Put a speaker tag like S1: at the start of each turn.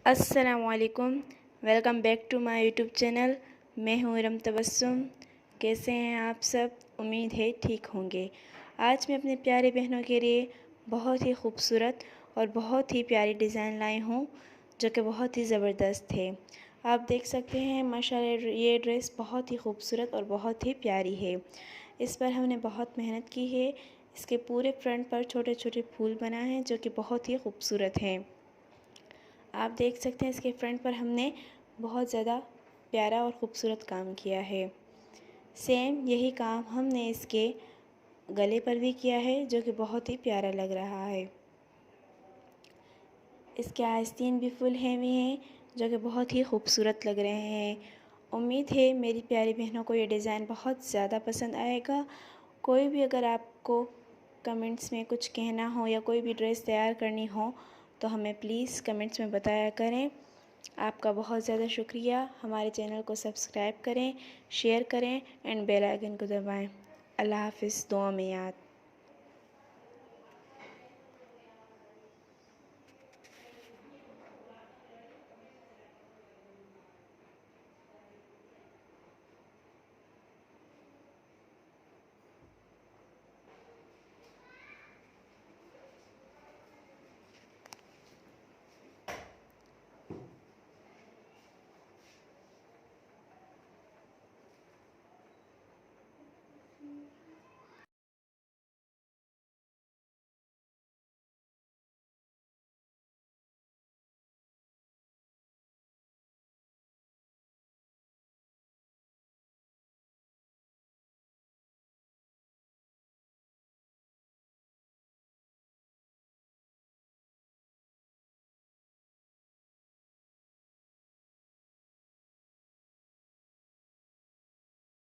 S1: अस्सलामुअलैकुम। Welcome back to my YouTube channel. मैं हूँ इरम तबस्सुम। कैसे हैं आप सब? उम्मीद है ठीक होंगे। आज मैं अपने प्यारे बहनों के लिए बहुत ही खूबसूरत और बहुत ही प्यारी डिज़ाइन लाई हूँ जो कि बहुत ही ज़बरदस्त है। आप देख सकते हैं माशाल्लाह ये ड्रेस बहुत ही खूबसूरत और बहुत ही प्यारी है। इस पर हमने बहुत मेहनत की है। इसके पूरे फ्रंट पर छोटे छोटे फूल बनाए हैं जो कि बहुत ही खूबसूरत हैं। आप देख सकते हैं इसके फ्रंट पर हमने बहुत ज़्यादा प्यारा और ख़ूबसूरत काम किया है। सेम यही काम हमने इसके गले पर भी किया है जो कि बहुत ही प्यारा लग रहा है। इसके आस्तीन भी फुल हेवी हैं जो कि बहुत ही खूबसूरत लग रहे हैं। उम्मीद है मेरी प्यारी बहनों को ये डिज़ाइन बहुत ज़्यादा पसंद आएगा। कोई भी अगर आपको कमेंट्स में कुछ कहना हो या कोई भी ड्रेस तैयार करनी हो तो हमें प्लीज़ कमेंट्स में बताया करें। आपका बहुत ज़्यादा शुक्रिया। हमारे चैनल को सब्सक्राइब करें, शेयर करें एंड बेल आइकन को दबाएं। अल्लाह हाफ़िज़। दुआ में याद।